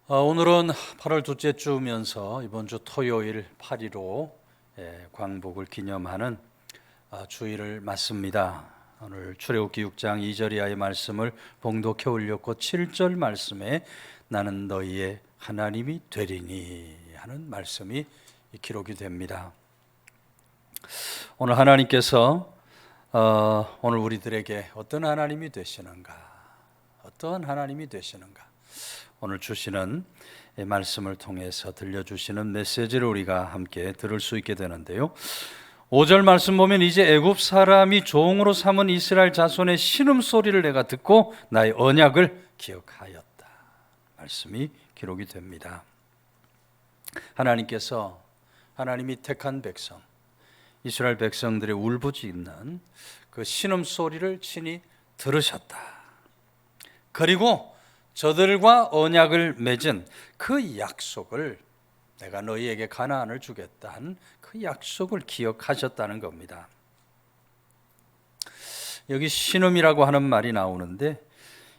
오늘은 8월 둘째 주면서 이번 주 토요일 8.15 광복을 기념하는 주일을 맞습니다. 오늘 출애굽기 6장 2절 이하의 말씀을 봉독해 올렸고 7절 말씀에 나는 너희의 하나님이 되리니 하는 말씀이 기록이 됩니다. 오늘 하나님께서 오늘 우리들에게 어떤 하나님이 되시는가, 어떤 하나님이 되시는가, 오늘 주시는 말씀을 통해서 들려주시는 메시지를 우리가 함께 들을 수 있게 되는데요. 5절 말씀 보면 이제 애굽 사람이 종으로 삼은 이스라엘 자손의 신음소리를 내가 듣고 나의 언약을 기억하였다. 말씀이 기록이 됩니다. 하나님께서 하나님이 택한 백성, 이스라엘 백성들의 울부짖는 그 신음소리를 친히 들으셨다. 그리고 저들과 언약을 맺은 그 약속을, 내가 너희에게 가나안을 주겠다 한 그 약속을 기억하셨다는 겁니다. 여기 신음이라고 하는 말이 나오는데,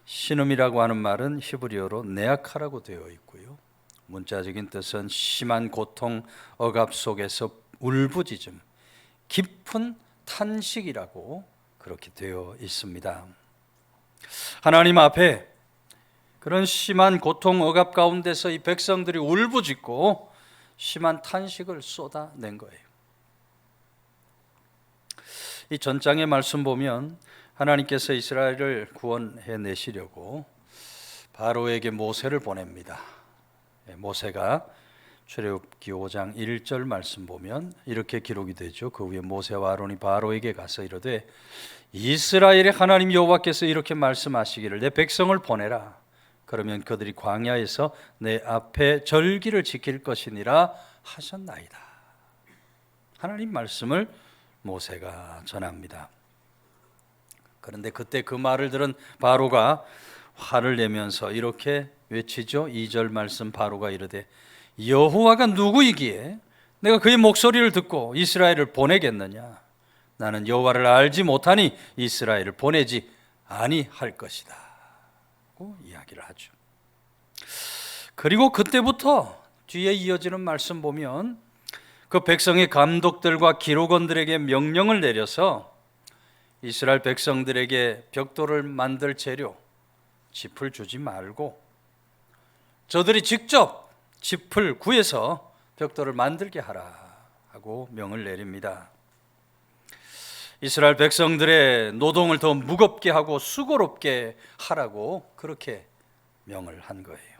신음이라고 하는 말은 히브리어로 네아카라고 되어 있고요, 문자적인 뜻은 심한 고통, 억압 속에서 울부짖음, 깊은 탄식이라고 그렇게 되어 있습니다. 하나님 앞에 그런 심한 고통, 억압 가운데서 이 백성들이 울부짖고 심한 탄식을 쏟아낸 거예요. 이 전장의 말씀 보면 하나님께서 이스라엘을 구원해 내시려고 바로에게 모세를 보냅니다. 모세가 출애굽기 5장 1절 말씀 보면 이렇게 기록이 되죠. 그 후에 모세와 아론이 바로에게 가서 이르되 이스라엘의 하나님 여호와께서 이렇게 말씀하시기를 내 백성을 보내라. 그러면 그들이 광야에서 내 앞에 절기를 지킬 것이니라 하셨나이다. 하나님 말씀을 모세가 전합니다. 그런데 그때 그 말을 들은 바로가 화를 내면서 이렇게 외치죠. 2절 말씀, 바로가 이르되 여호와가 누구이기에 내가 그의 목소리를 듣고 이스라엘을 보내겠느냐. 나는 여호와를 알지 못하니 이스라엘을 보내지 아니할 것이다 이야기를 하죠. 그리고 그때부터 뒤에 이어지는 말씀 보면 그 백성의 감독들과 기록원들에게 명령을 내려서 이스라엘 백성들에게 벽돌을 만들 재료, 짚을 주지 말고 저들이 직접 짚을 구해서 벽돌을 만들게 하라 하고 명을 내립니다. 이스라엘 백성들의 노동을 더 무겁게 하고 수고롭게 하라고 그렇게 명을 한 거예요.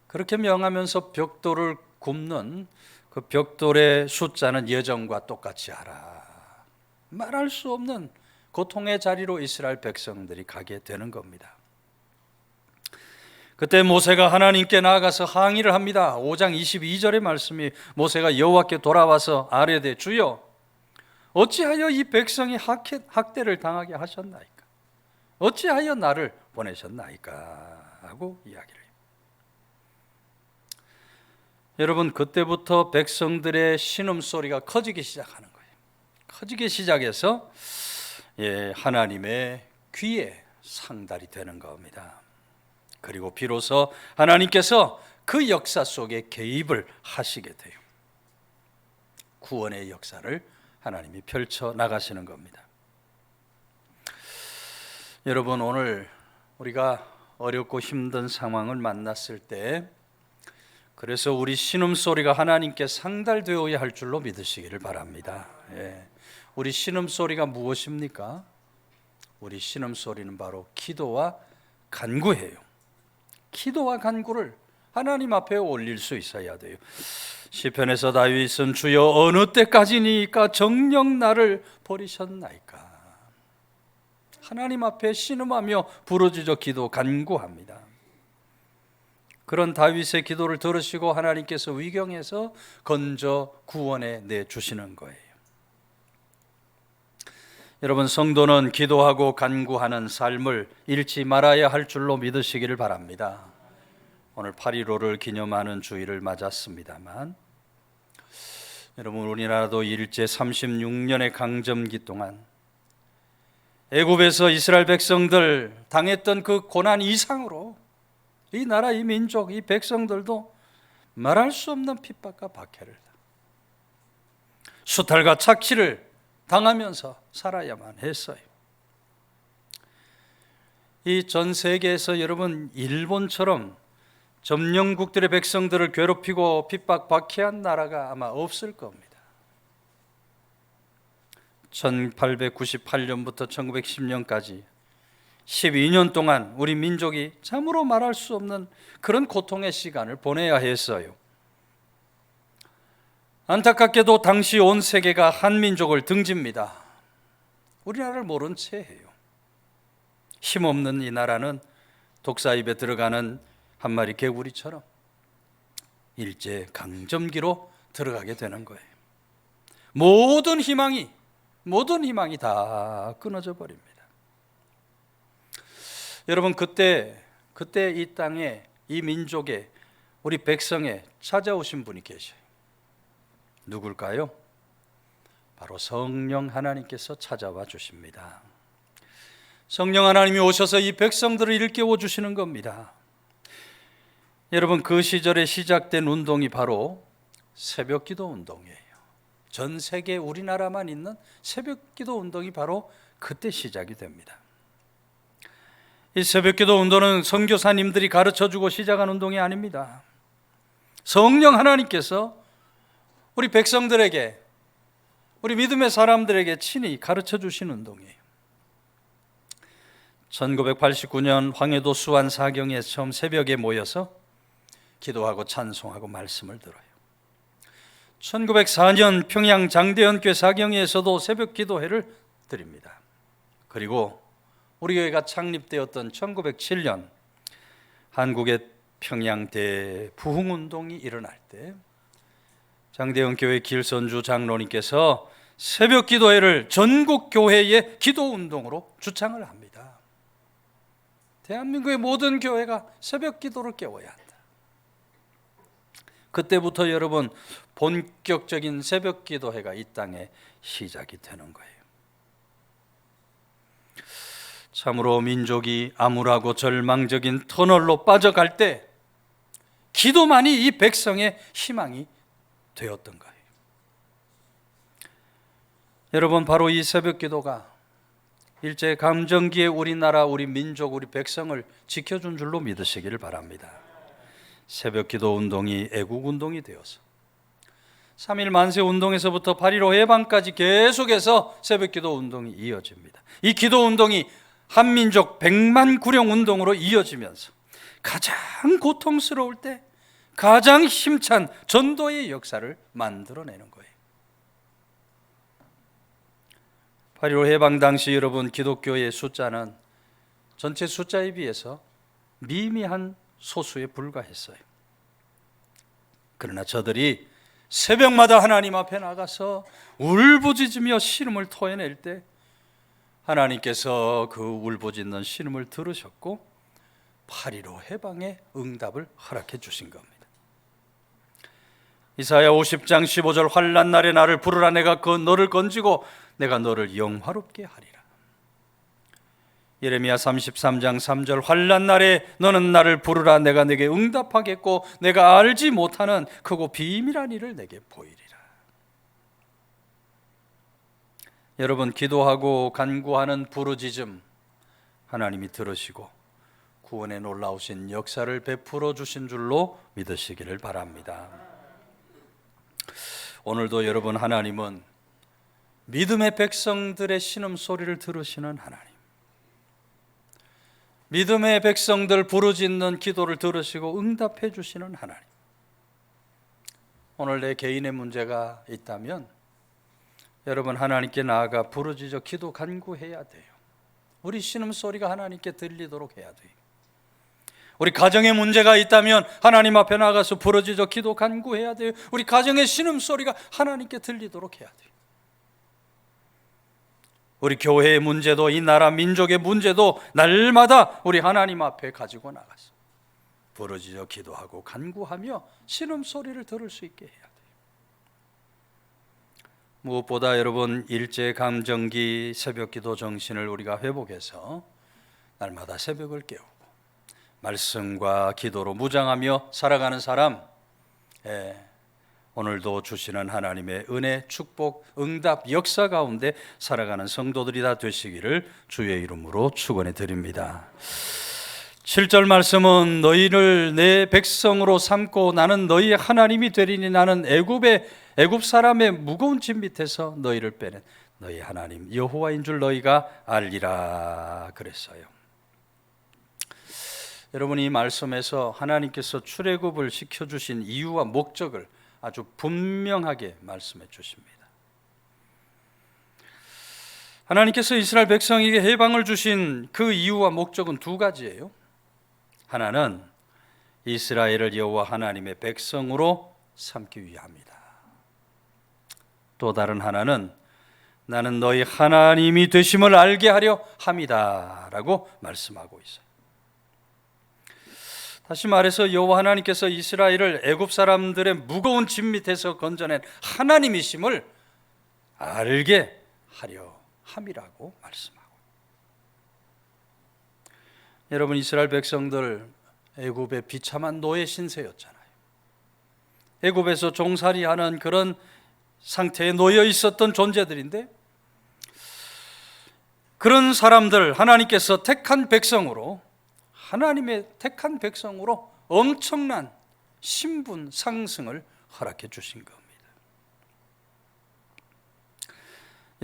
그렇게 명하면서 벽돌을 굽는 그 벽돌의 숫자는 예전과 똑같이 하라. 말할 수 없는 고통의 자리로 이스라엘 백성들이 가게 되는 겁니다. 그때 모세가 하나님께 나아가서 항의를 합니다. 5장 22절의 말씀이 모세가 여호와께 돌아와서 아뢰되 주여 어찌하여 이 백성이 학대를 당하게 하셨나이까? 어찌하여 나를 보내셨나이까? 하고 이야기를 해요. 여러분, 그때부터 백성들의 신음소리가 커지기 시작하는 거예요. 커지기 시작해서 하나님의 귀에 상달이 되는 겁니다. 그리고 비로소 하나님께서 그 역사 속에 개입을 하시게 돼요. 구원의 역사를 하나님이 펼쳐 나가시는 겁니다. 여러분, 오늘 우리가 어렵고 힘든 상황을 만났을 때 그래서 우리 신음소리가 하나님께 상달되어야 할 줄로 믿으시기를 바랍니다. 우리 신음소리가 무엇입니까? 우리 신음소리는 바로 기도와 간구예요. 기도와 간구를 하나님 앞에 올릴 수 있어야 돼요. 시편에서 다윗은 주여 어느 때까지니까 정녕 나를 버리셨나이까. 하나님 앞에 신음하며 부르짖어 기도 간구합니다. 그런 다윗의 기도를 들으시고 하나님께서 위경에서 건져 구원해 내주시는 거예요. 여러분, 성도는 기도하고 간구하는 삶을 잃지 말아야 할 줄로 믿으시기를 바랍니다. 오늘 8.15를 기념하는 주일을 맞았습니다만 여러분, 우리나라도 일제 36년의 강점기 동안 애굽에서 이스라엘 백성들 당했던 그 고난 이상으로 이 나라, 이 민족, 이 백성들도 말할 수 없는 핍박과 박해를, 수탈과 착취를 당하면서 살아야만 했어요. 이 전 세계에서 여러분, 일본처럼 점령국들의 백성들을 괴롭히고 핍박 박해한 나라가 아마 없을 겁니다. 1898년부터 1910년까지 12년 동안 우리 민족이 참으로 말할 수 없는 그런 고통의 시간을 보내야 했어요. 안타깝게도 당시 온 세계가 한 민족을 등집니다. 우리나라를 모른 채 해요. 힘없는 이 나라는 독사 입에 들어가는 한 마리 개구리처럼 일제 강점기로 들어가게 되는 거예요. 모든 희망이 다 끊어져 버립니다. 여러분, 그때 이 땅에, 이 민족에, 우리 백성에 찾아오신 분이 계셔요. 누굴까요? 바로 성령 하나님께서 찾아와 주십니다. 성령 하나님이 오셔서 이 백성들을 일깨워 주시는 겁니다. 여러분, 그 시절에 시작된 운동이 바로 새벽기도 운동이에요. 전 세계 우리나라만 있는 새벽기도 운동이 바로 그때 시작이 됩니다. 이 새벽기도 운동은 선교사님들이 가르쳐주고 시작한 운동이 아닙니다. 성령 하나님께서 우리 백성들에게, 우리 믿음의 사람들에게 친히 가르쳐 주신 운동이에요. 1989년 황해도 수안 사경에 처음 새벽에 모여서 기도하고 찬송하고 말씀을 들어요. 1904년 평양 장대현교회 사경회에서도 새벽 기도회를 드립니다. 그리고 우리 교회가 창립되었던 1907년 한국의 평양 대부흥운동이 일어날 때 장대현교회 길선주 장로님께서 새벽 기도회를 전국 교회의 기도운동으로 주창을 합니다. 대한민국의 모든 교회가 새벽 기도를 깨워야 한다. 그때부터 여러분, 본격적인 새벽 기도회가 이 땅에 시작이 되는 거예요. 참으로 민족이 암울하고 절망적인 터널로 빠져갈 때 기도만이 이 백성의 희망이 되었던 거예요. 여러분, 바로 이 새벽 기도가 일제 감정기에 우리나라, 우리 민족, 우리 백성을 지켜준 줄로 믿으시기를 바랍니다. 새벽 기도 운동이 애국 운동이 되어서 3.1 만세 운동에서부터 8.15 해방까지 계속해서 새벽 기도 운동이 이어집니다. 이 기도 운동이 한민족 100만 구령 운동으로 이어지면서 가장 고통스러울 때 가장 힘찬 전도의 역사를 만들어내는 거예요. 8.15 해방 당시 여러분, 기독교의 숫자는 전체 숫자에 비해서 미미한 소수에 불과했어요. 그러나 저들이 새벽마다 하나님 앞에 나가서 울부짖으며 신음을 토해낼 때 하나님께서 그 울부짖는 신음을 들으셨고 8.15 해방의 응답을 허락해 주신 겁니다. 이사야 50장 15절 환난 날에 나를 부르라. 내가 그 너를 건지고 내가 너를 영화롭게 하리라. 예레미야 33장 3절 환난 날에 너는 나를 부르라. 내가 내게 응답하겠고 내가 알지 못하는 크고 비밀한 일을 내게 보이리라. 여러분, 기도하고 간구하는 부르짖음 하나님이 들으시고 구원의 놀라우신 역사를 베풀어 주신 줄로 믿으시기를 바랍니다. 오늘도 여러분, 하나님은 믿음의 백성들의 신음소리를 들으시는 하나님, 믿음의 백성들 부르짖는 기도를 들으시고 응답해 주시는 하나님. 오늘 내 개인의 문제가 있다면 여러분, 하나님께 나아가 부르짖어 기도 간구해야 돼요. 우리 신음소리가 하나님께 들리도록 해야 돼요. 우리 가정에 문제가 있다면 하나님 앞에 나가서 부르짖어 기도 간구해야 돼요. 우리 가정의 신음소리가 하나님께 들리도록 해야 돼요. 우리 교회의 문제도, 이 나라 민족의 문제도 날마다 우리 하나님 앞에 가지고 나가서 부르짖어 기도하고 간구하며 신음소리를 들을 수 있게 해야 돼요. 무엇보다 여러분, 일제감정기 새벽기도 정신을 우리가 회복해서 날마다 새벽을 깨우고 말씀과 기도로 무장하며 살아가는 사람, 오늘도 주시는 하나님의 은혜, 축복, 응답, 역사 가운데 살아가는 성도들이 다 되시기를 주의 이름으로 축원해 드립니다. 7절 말씀은 너희를 내 백성으로 삼고 나는 너희의 하나님이 되리니 나는 애굽 사람의 무거운 짐 밑에서 너희를 빼낸 너희 하나님 여호와인 줄 너희가 알리라 그랬어요. 여러분, 이 말씀에서 하나님께서 출애굽을 시켜주신 이유와 목적을 아주 분명하게 말씀해 주십니다. 하나님께서 이스라엘 백성에게 해방을 주신 그 이유와 목적은 두 가지예요. 하나는 이스라엘을 여호와 하나님의 백성으로 삼기 위함이다. 또 다른 하나는 나는 너희 하나님이 되심을 알게 하려 함이다 라고 말씀하고 있어요. 다시 말해서 여호와 하나님께서 이스라엘을 애굽 사람들의 무거운 짐 밑에서 건져낸 하나님이심을 알게 하려 함이라고 말씀하고, 여러분, 이스라엘 백성들 애굽의 비참한 노예 신세였잖아요. 애굽에서 종살이하는 그런 상태에 놓여 있었던 존재들인데, 그런 사람들 하나님께서 택한 백성으로, 하나님의 택한 백성으로 엄청난 신분 상승을 허락해 주신 겁니다.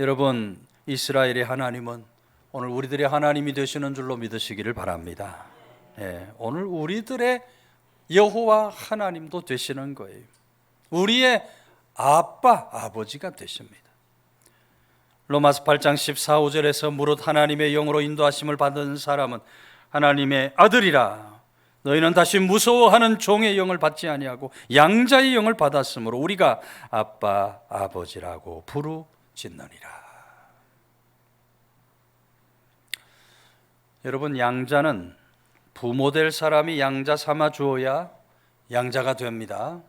여러분, 이스라엘의 하나님은 오늘 우리들의 하나님이 되시는 줄로 믿으시기를 바랍니다. 오늘 우리들의 여호와 하나님도 되시는 거예요. 우리의 아빠, 아버지가 되십니다. 로마서 8장 14, 15절에서 무릇 하나님의 영으로 인도하심을 받은 사람은 하나님의 아들이라. 너희는 다시 무서워하는 종의 영을 받지 아니하고 양자의 영을 받았으므로 우리가 아빠, 아버지라고 부르짖느니라. 여러분, 양자는 부모 될 사람이 양자 삼아 주어야 양자가 됩니다.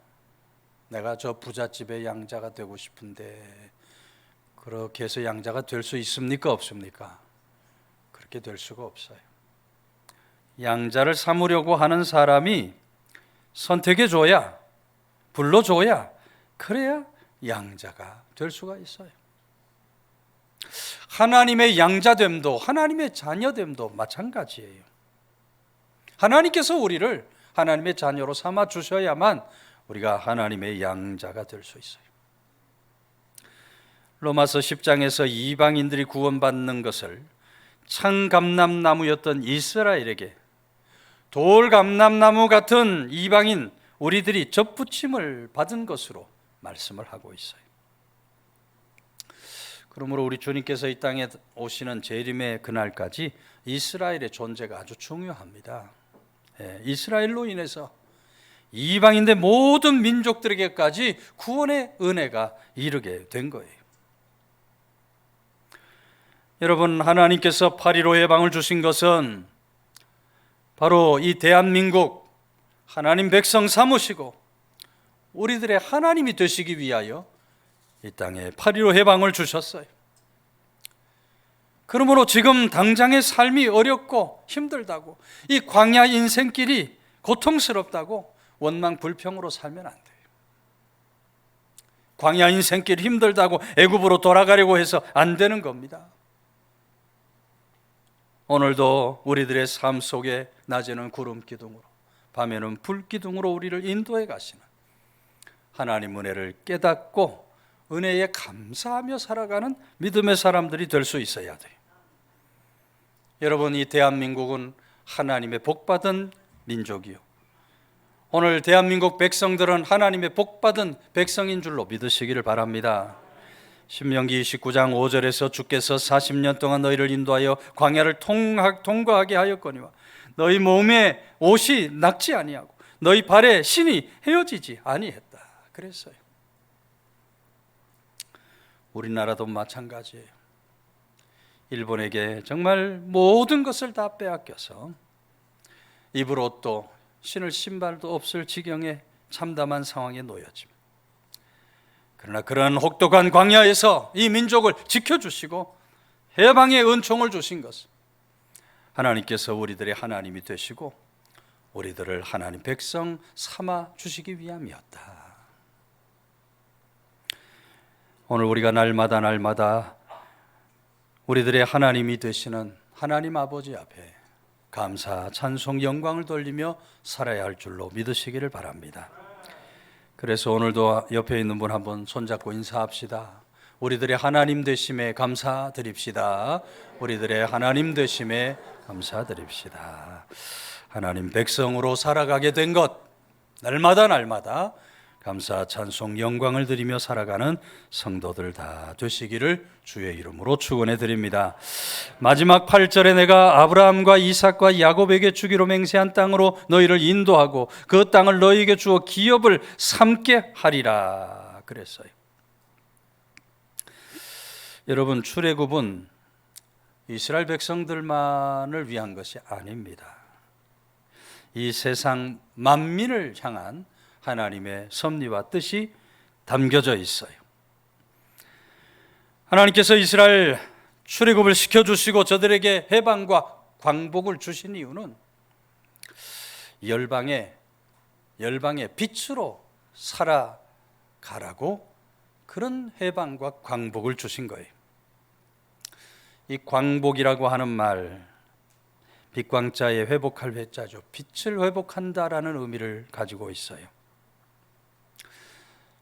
내가 저 부잣집의 양자가 되고 싶은데 그렇게 해서 양자가 될 수 있습니까? 없습니까? 그렇게 될 수가 없어요. 양자를 삼으려고 하는 사람이 선택해 줘야, 불러줘야, 그래야 양자가 될 수가 있어요. 하나님의 양자됨도 하나님의 자녀됨도 마찬가지예요. 하나님께서 우리를 하나님의 자녀로 삼아 주셔야만 우리가 하나님의 양자가 될 수 있어요. 로마서 10장에서 이방인들이 구원받는 것을 창감람나무였던 이스라엘에게 돌감람나무 같은 이방인 우리들이 접붙임을 받은 것으로 말씀을 하고 있어요. 그러므로 우리 주님께서 이 땅에 오시는 재림의 그날까지 이스라엘의 존재가 아주 중요합니다. 이스라엘로 인해서 이방인의 모든 민족들에게까지 구원의 은혜가 이르게 된 거예요. 여러분, 하나님께서 8.15 해방을 주신 것은 바로 이 대한민국 하나님 백성 삼으시고 우리들의 하나님이 되시기 위하여 이 땅에 8.15 해방을 주셨어요. 그러므로 지금 당장의 삶이 어렵고 힘들다고, 이 광야 인생길이 고통스럽다고 원망 불평으로 살면 안 돼요. 광야 인생길이 힘들다고 애굽으로 돌아가려고 해서 안 되는 겁니다. 오늘도 우리들의 삶 속에 낮에는 구름 기둥으로, 밤에는 불 기둥으로 우리를 인도해 가시는 하나님 은혜를 깨닫고 은혜에 감사하며 살아가는 믿음의 사람들이 될 수 있어야 돼요. 여러분, 이 대한민국은 하나님의 복받은 민족이요, 오늘 대한민국 백성들은 하나님의 복받은 백성인 줄로 믿으시기를 바랍니다. 신명기 29장 5절에서 주께서 40년 동안 너희를 인도하여 광야를 통과하게 하였거니와 너희 몸에 옷이 낙지 아니하고 너희 발에 신이 헤어지지 아니했다 그랬어요. 우리나라도 마찬가지예요. 일본에게 정말 모든 것을 다 빼앗겨서 입을 옷도 신을 신발도 없을 지경에 참담한 상황에 놓였지만, 그러나 그런 혹독한 광야에서 이 민족을 지켜주시고 해방의 은총을 주신 것은 하나님께서 우리들의 하나님이 되시고 우리들을 하나님 백성 삼아 주시기 위함이었다. 오늘 우리가 날마다 우리들의 하나님이 되시는 하나님 아버지 앞에 감사, 찬송, 영광을 돌리며 살아야 할 줄로 믿으시기를 바랍니다. 그래서 오늘도 옆에 있는 분 한번 손잡고 인사합시다. 우리들의 하나님 되심에 감사드립시다. 우리들의 하나님 되심에 감사드립시다. 하나님 백성으로 살아가게 된 것, 날마다 감사, 찬송, 영광을 드리며 살아가는 성도들 다 되시기를 주의 이름으로 축원해 드립니다. 마지막 8절에 내가 아브라함과 이삭과 야곱에게 주기로 맹세한 땅으로 너희를 인도하고 그 땅을 너희에게 주어 기업을 삼게 하리라 그랬어요. 여러분, 출애굽은 이스라엘 백성들만을 위한 것이 아닙니다. 이 세상 만민을 향한 하나님의 섭리와 뜻이 담겨져 있어요. 하나님께서 이스라엘 출애굽을 시켜주시고 저들에게 해방과 광복을 주신 이유는 열방의 빛으로 살아가라고 그런 해방과 광복을 주신 거예요. 이 광복이라고 하는 말, 빛광자에 회복할 회자죠. 빛을 회복한다라는 의미를 가지고 있어요.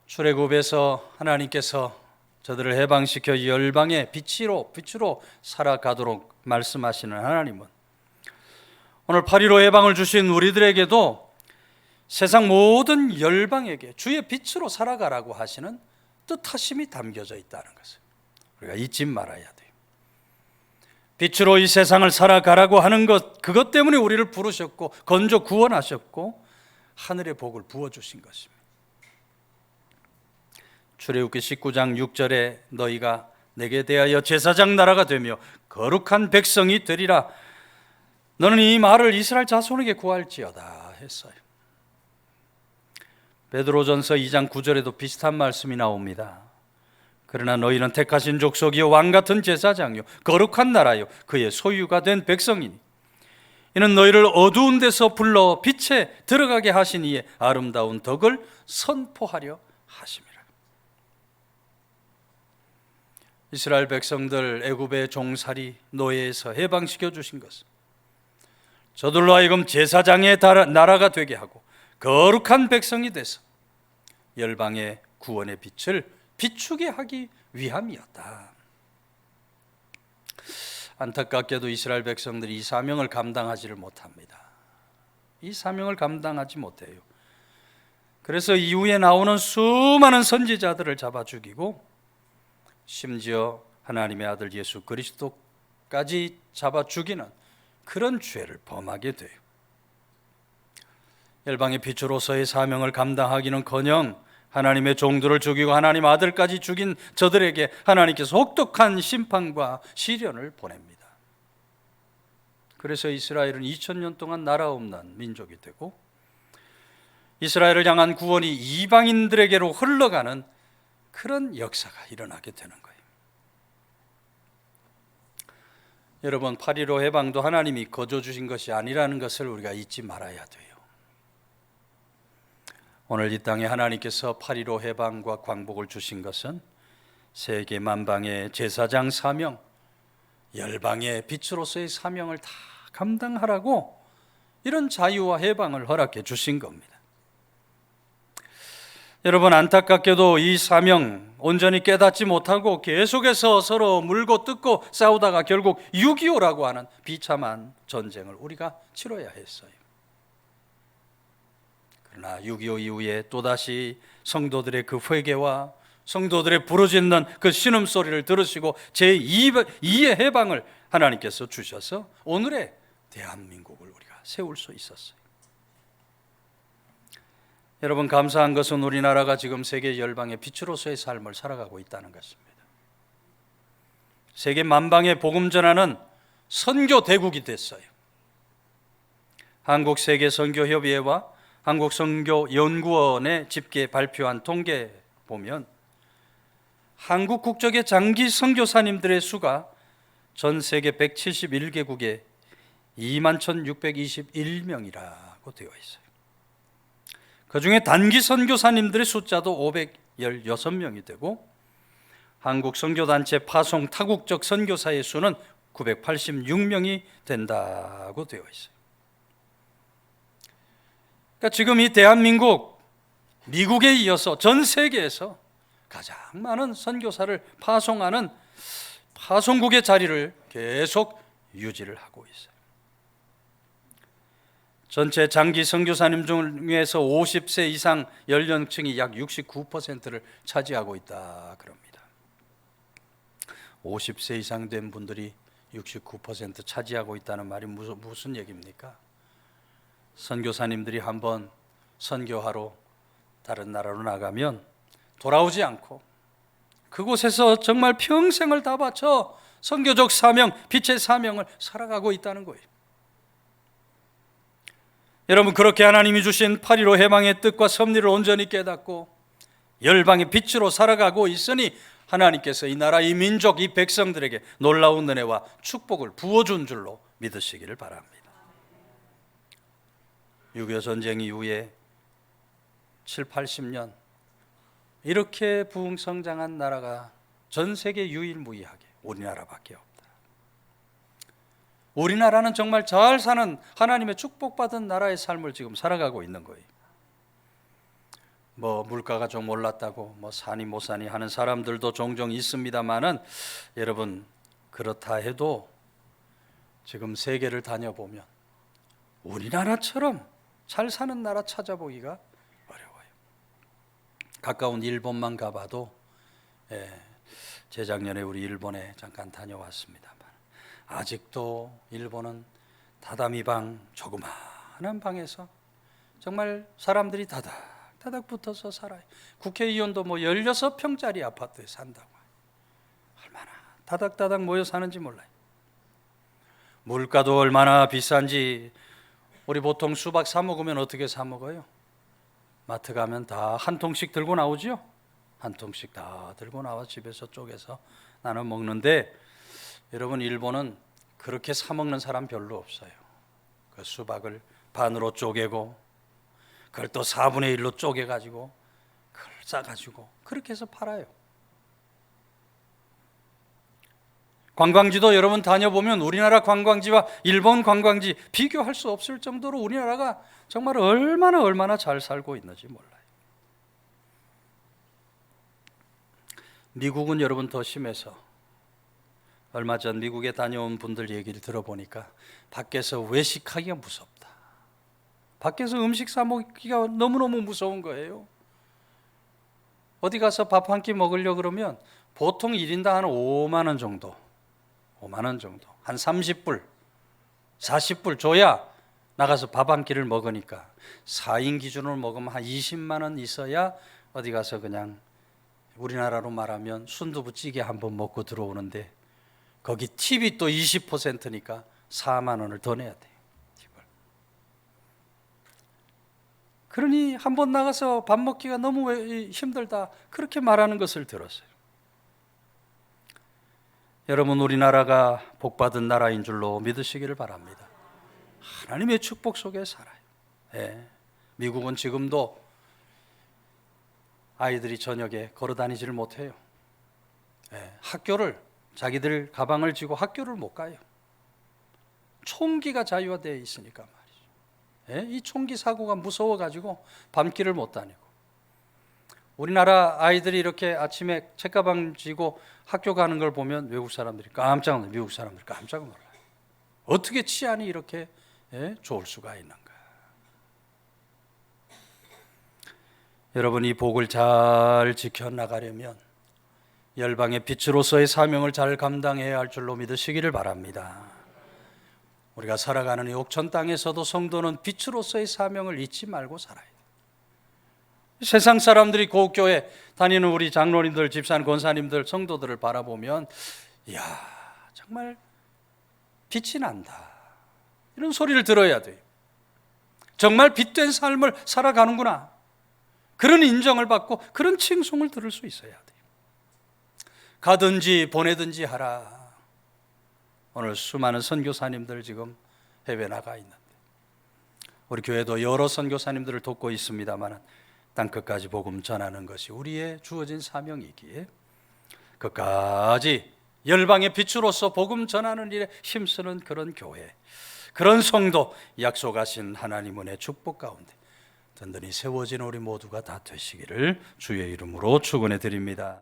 출애굽에서 하나님께서 저들을 해방시켜 열방의 빛으로 살아가도록 말씀하시는 하나님은 오늘 8.15 해방을 주신 우리들에게도 세상 모든 열방에게 주의 빛으로 살아가라고 하시는 뜻하심이 담겨져 있다는 것을 우리가 잊지 말아야 돼요. 빛으로 이 세상을 살아가라고 하는 것, 그것 때문에 우리를 부르셨고 건져 구원하셨고 하늘의 복을 부어주신 것입니다. 출애굽기 19장 6절에 너희가 내게 대하여 제사장 나라가 되며 거룩한 백성이 되리라. 너는 이 말을 이스라엘 자손에게 구할지어다 했어요. 베드로전서 2장 9절에도 비슷한 말씀이 나옵니다. 그러나 너희는 택하신 족속이요 왕같은 제사장이요 거룩한 나라요 그의 소유가 된 백성이니 이는 너희를 어두운 데서 불러 빛에 들어가게 하신 이의 아름다운 덕을 선포하려 하심이라. 이스라엘 백성들 애굽의 종살이 노예에서 해방시켜 주신 것은 저들로 하여금 제사장의 나라가 되게 하고 거룩한 백성이 돼서 열방의 구원의 빛을 비추게 하기 위함이었다. 안타깝게도 이스라엘 백성들이 이 사명을 감당하지를 못합니다. 이 사명을 감당하지 못해요. 그래서 이후에 나오는 수많은 선지자들을 잡아 죽이고 심지어 하나님의 아들 예수 그리스도까지 잡아 죽이는 그런 죄를 범하게 돼요. 열방의 빛으로서의 사명을 감당하기는커녕 하나님의 종들을 죽이고 하나님 아들까지 죽인 저들에게 하나님께서 혹독한 심판과 시련을 보냅니다. 그래서 이스라엘은 2000년 동안 나라 없는 민족이 되고 이스라엘을 향한 구원이 이방인들에게로 흘러가는 그런 역사가 일어나게 되는 거예요. 여러분, 8.15 해방도 하나님이 거저 주신 것이 아니라는 것을 우리가 잊지 말아야 돼요. 오늘 이 땅에 하나님께서 8.15 해방과 광복을 주신 것은 세계 만방의 제사장 사명, 열방의 빛으로서의 사명을 다 감당하라고 이런 자유와 해방을 허락해 주신 겁니다. 여러분, 안타깝게도 이 사명 온전히 깨닫지 못하고 계속해서 서로 물고 뜯고 싸우다가 결국 6.25라고 하는 비참한 전쟁을 우리가 치러야 했어요. 그러나 6.25 이후에 또다시 성도들의 그 회개와 성도들의 부르짖는 그 신음소리를 들으시고 제2의 해방을 하나님께서 주셔서 오늘의 대한민국을 우리가 세울 수 있었어요. 여러분, 감사한 것은 우리나라가 지금 세계 열방의 빛으로서의 삶을 살아가고 있다는 것입니다. 세계 만방에 복음 전하는 선교 대국이 됐어요. 한국세계선교협의회와 한국선교연구원의 집계 발표한 통계 보면 한국 국적의 장기 선교사님들의 수가 전 세계 171개국에 21,621명이라고 된다고 되어 있어요. 그 중에 단기 선교사님들의 숫자도 516명이 되고 한국 선교단체 파송 타국적 선교사의 수는 986명이 된다고 되어 있어요. 그러니까 지금 이 대한민국, 미국에 이어서 전 세계에서 가장 많은 선교사를 파송하는 파송국의 자리를 계속 유지를 하고 있어요. 전체 장기 선교사님 중에서 50세 이상 연령층이 약 69%를 차지하고 있다 그럽니다. 50세 이상 된 분들이 69% 차지하고 있다는 말이 무슨 얘기입니까? 선교사님들이 한번 선교하러 다른 나라로 나가면 돌아오지 않고 그곳에서 정말 평생을 다 바쳐 선교적 사명, 빛의 사명을 살아가고 있다는 거예요. 여러분, 그렇게 하나님이 주신 8.15 해방의 뜻과 섭리를 온전히 깨닫고 열방의 빛으로 살아가고 있으니 하나님께서 이 나라, 이 민족, 이 백성들에게 놀라운 은혜와 축복을 부어준 줄로 믿으시기를 바랍니다. 6.25 전쟁 이후에 7, 80년 이렇게 부흥성장한 나라가 전 세계 유일무이하게 우리나라밖에 없다. 우리나라는 정말 잘 사는 하나님의 축복받은 나라의 삶을 지금 살아가고 있는 거예요. 물가가 좀 올랐다고 사니 못 사니 하는 사람들도 종종 있습니다만은, 여러분, 그렇다 해도 지금 세계를 다녀보면 우리나라처럼 잘 사는 나라 찾아보기가 어려워요. 가까운 일본만 가봐도, 재작년에 우리 일본에 잠깐 다녀왔습니다만 아직도 일본은 다다미 방, 조그마한 방에서 정말 사람들이 다닥다닥 붙어서 살아요. 국회의원도 16평짜리 아파트에 산다고. 얼마나 다닥다닥 모여 사는지 몰라요. 물가도 얼마나 비싼지. 우리 보통 수박 사 먹으면 어떻게 사 먹어요? 마트 가면 다 한 통씩 들고 나오죠? 한 통씩 다 들고 나와 집에서 쪼개서 나눠 먹는데, 여러분, 일본은 그렇게 사 먹는 사람 별로 없어요. 그 수박을 반으로 쪼개고 그걸 또 4분의 1로 쪼개가지고 그걸 싸가지고 그렇게 해서 팔아요. 관광지도 여러분 다녀보면 우리나라 관광지와 일본 관광지 비교할 수 없을 정도로 우리나라가 정말 얼마나 잘 살고 있는지 몰라요. 미국은 여러분 더 심해서, 얼마 전 미국에 다녀온 분들 얘기를 들어보니까 밖에서 외식하기가 무섭다. 밖에서 음식 사 먹기가 너무너무 무서운 거예요. 어디 가서 밥 한 끼 먹으려고 그러면 보통 1인당 한 5만 원 정도, 한 30불, 40불 줘야 나가서 밥 한 끼를 먹으니까 4인 기준으로 먹으면 한 20만 원 있어야 어디 가서 그냥 우리나라로 말하면 순두부찌개 한번 먹고 들어오는데, 거기 팁이 또 20%니까 4만 원을 더 내야 돼요. 팁을. 그러니 한번 나가서 밥 먹기가 너무 힘들다, 그렇게 말하는 것을 들었어요. 여러분, 우리나라가 복받은 나라인 줄로 믿으시기를 바랍니다. 하나님의 축복 속에 살아요. 미국은 지금도 아이들이 저녁에 걸어 다니지를 못해요. 학교를, 자기들 가방을 쥐고 학교를 못 가요. 총기가 자유화되어 있으니까 말이죠. 이 총기 사고가 무서워가지고 밤길을 못 다니고, 우리나라 아이들이 이렇게 아침에 책가방 쥐고 학교 가는 걸 보면 외국 사람들이 깜짝 놀라요. 미국 사람들이 깜짝 놀라요. 어떻게 치안이 이렇게 좋을 수가 있는가. 여러분, 이 복을 잘 지켜나가려면 열방의 빛으로서의 사명을 잘 감당해야 할 줄로 믿으시기를 바랍니다. 우리가 살아가는 이 옥천 땅에서도 성도는 빛으로서의 사명을 잊지 말고 살아야 돼요. 세상 사람들이 고교회 다니는 우리 장로님들, 집사님, 권사님들, 성도들을 바라보면, 이야, 정말 빛이 난다, 이런 소리를 들어야 돼요. 정말 빛된 삶을 살아가는구나, 그런 인정을 받고 그런 칭송을 들을 수 있어야 돼요. 가든지 보내든지 하라. 오늘 수많은 선교사님들 지금 해외 나가 있는데 우리 교회도 여러 선교사님들을 돕고 있습니다만 땅끝까지 복음 전하는 것이 우리의 주어진 사명이기에 끝까지 열방의 빛으로서 복음 전하는 일에 힘쓰는 그런 교회, 그런 성도, 약속하신 하나님 은혜 축복 가운데 든든히 세워진 우리 모두가 다 되시기를 주의 이름으로 축원해 드립니다.